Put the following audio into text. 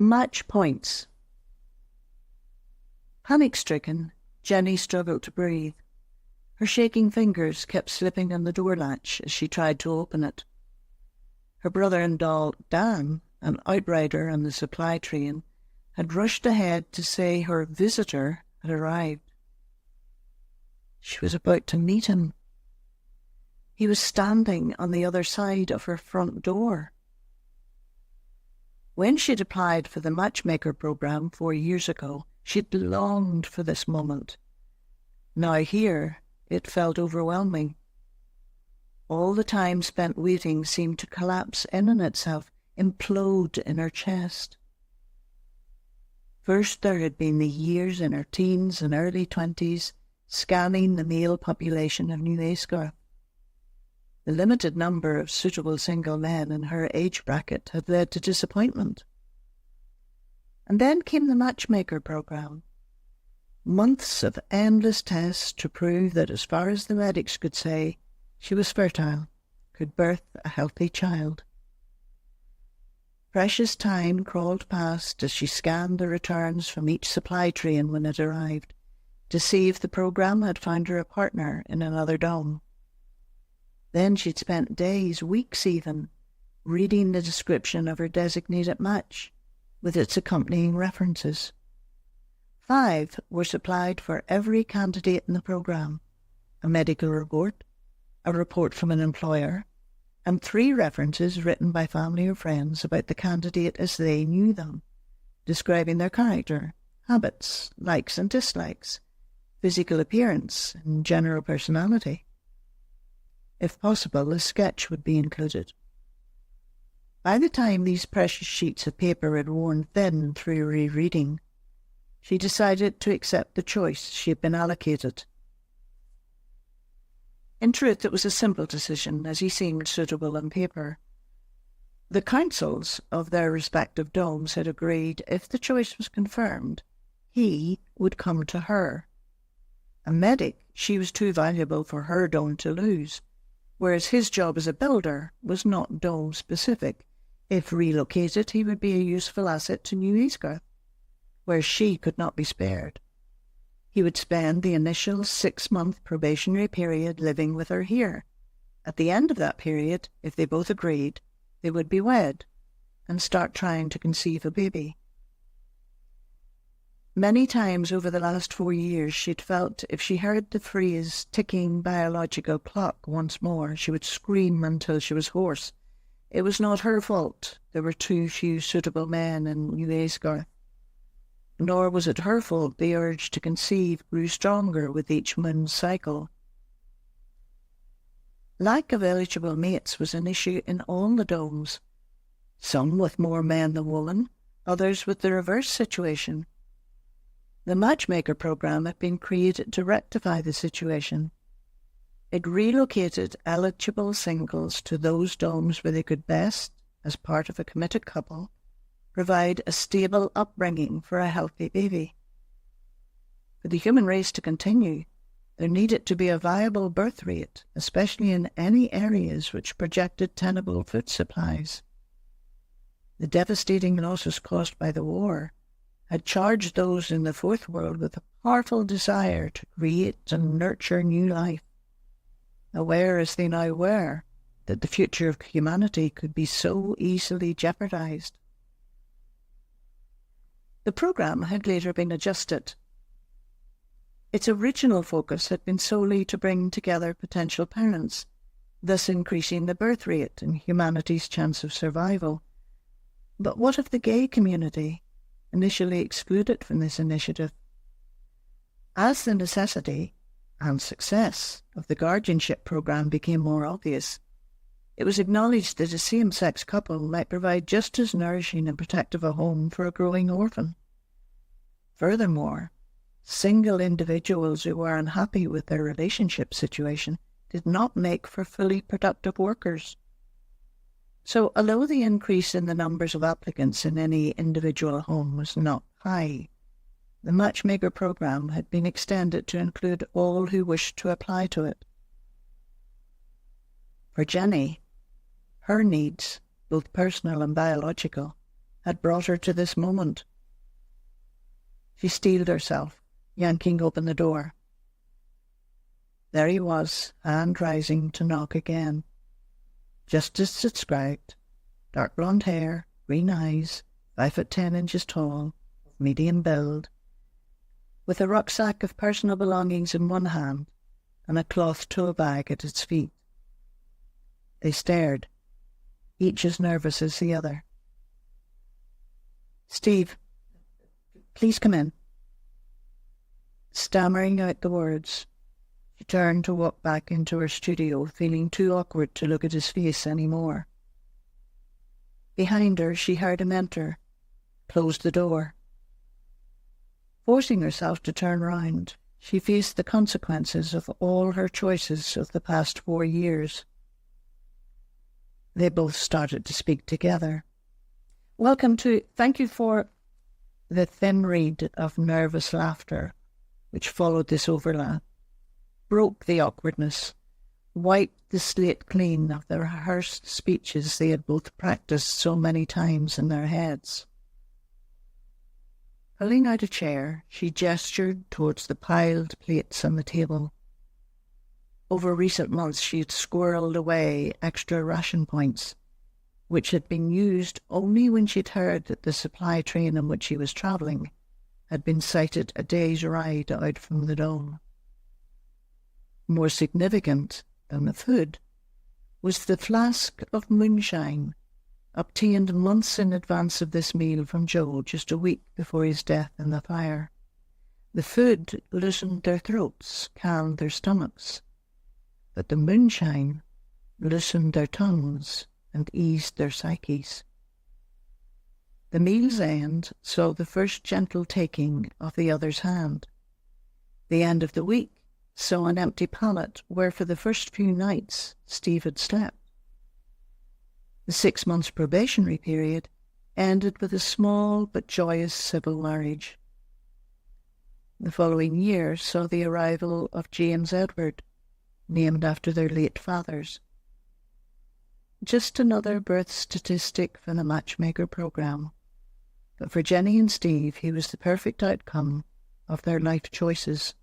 Match points. Panic-stricken, Jenny struggled to breathe. Her shaking fingers kept slipping on the door latch as she tried to open it. Her brother-in-law, Dan, an outrider on the supply train, had rushed ahead to say her visitor had arrived. She was about to meet him. He was standing on the other side of her front door. When she'd applied for the Matchmaker program 4 years ago, she'd longed for this moment. Now here, it felt overwhelming. All the time spent waiting seemed to collapse in on itself, implode in her chest. First there had been the years in her teens and early 20s, scanning the male population of New Asgarth. The limited number of suitable single men in her age bracket had led to disappointment. And then came the Matchmaker program. Months of endless tests to prove that, as far as the medics could say, she was fertile, could birth a healthy child. Precious time crawled past as she scanned the returns from each supply train when it arrived, to see if the program had found her a partner in another dome. Then she'd spent days, weeks even, reading the description of her designated match, with its accompanying references. 5 were supplied for every candidate in the program: a medical report, a report from an employer, and 3 references written by family or friends about the candidate as they knew them, describing their character, habits, likes and dislikes, physical appearance, and general personality. If possible, a sketch would be included. By the time these precious sheets of paper had worn thin through rereading, she decided to accept the choice she had been allocated. In truth, it was a simple decision, as he seemed suitable on paper. The councils of their respective domes had agreed if the choice was confirmed, he would come to her. A medic, she was too valuable for her dome to lose, whereas his job as a builder was not dome-specific. If relocated, he would be a useful asset to New Asgarth, where she could not be spared. He would spend the initial 6-month probationary period living with her here. At the end of that period, if they both agreed, they would be wed and start trying to conceive a baby. Many times over the last 4 years, she'd felt if she heard the phrase ticking biological clock once more, she would scream until she was hoarse. It was not her fault there were too few suitable men in New Asgarth. Nor was it her fault the urge to conceive grew stronger with each moon's cycle. Lack of eligible mates was an issue in all the domes, some with more men than women, others with the reverse situation. The Matchmaker program had been created to rectify the situation. It relocated eligible singles to those domes where they could best, as part of a committed couple, provide a stable upbringing for a healthy baby. For the human race to continue, there needed to be a viable birth rate, especially in any areas which projected tenable food supplies. The devastating losses caused by the war had charged those in the Fourth World with a powerful desire to create and nurture new life, aware as they now were that the future of humanity could be so easily jeopardized. The program had later been adjusted. Its original focus had been solely to bring together potential parents, thus increasing the birth rate and humanity's chance of survival. But what of the gay community, initially excluded from this initiative? As the necessity and success of the guardianship program became more obvious, it was acknowledged that a same-sex couple might provide just as nourishing and protective a home for a growing orphan. Furthermore, single individuals who were unhappy with their relationship situation did not make for fully productive workers. So, although the increase in the numbers of applicants in any individual home was not high, the Matchmaker program had been extended to include all who wished to apply to it. For Jenny, her needs, both personal and biological, had brought her to this moment. She steeled herself, yanking open the door. There he was, hand rising to knock again. Just as described, dark blonde hair, green eyes, 5'10" tall, of medium build, with a rucksack of personal belongings in one hand and a cloth tool bag at its feet. They stared, each as nervous as the other. "Steve, please come in." Stammering out the words, she turned to walk back into her studio, feeling too awkward to look at his face any more. Behind her, she heard him enter, closed the door. Forcing herself to turn round, she faced the consequences of all her choices of the past 4 years. They both started to speak together. Thank you for the thin reed of nervous laughter which followed this overlap, broke the awkwardness, wiped the slate clean of the rehearsed speeches they had both practiced so many times in their heads. Pulling out a chair, she gestured towards the piled plates on the table. Over recent months she had squirreled away extra ration points, which had been used only when she'd heard that the supply train on which she was travelling had been sighted a day's ride out from the dome. More significant than the food was the flask of moonshine, obtained months in advance of this meal from Joe just a week before his death in the fire. The food loosened their throats, calmed their stomachs, but the moonshine loosened their tongues and eased their psyches. The meal's end saw the first gentle taking of the other's hand. The end of the week saw an empty pallet where for the first few nights Steve had slept. The 6 months probationary period ended with a small but joyous civil marriage. The following year saw the arrival of James Edward, named after their late fathers. Just another birth statistic for the matchmaker program, but for Jenny and Steve he was the perfect outcome of their life choices.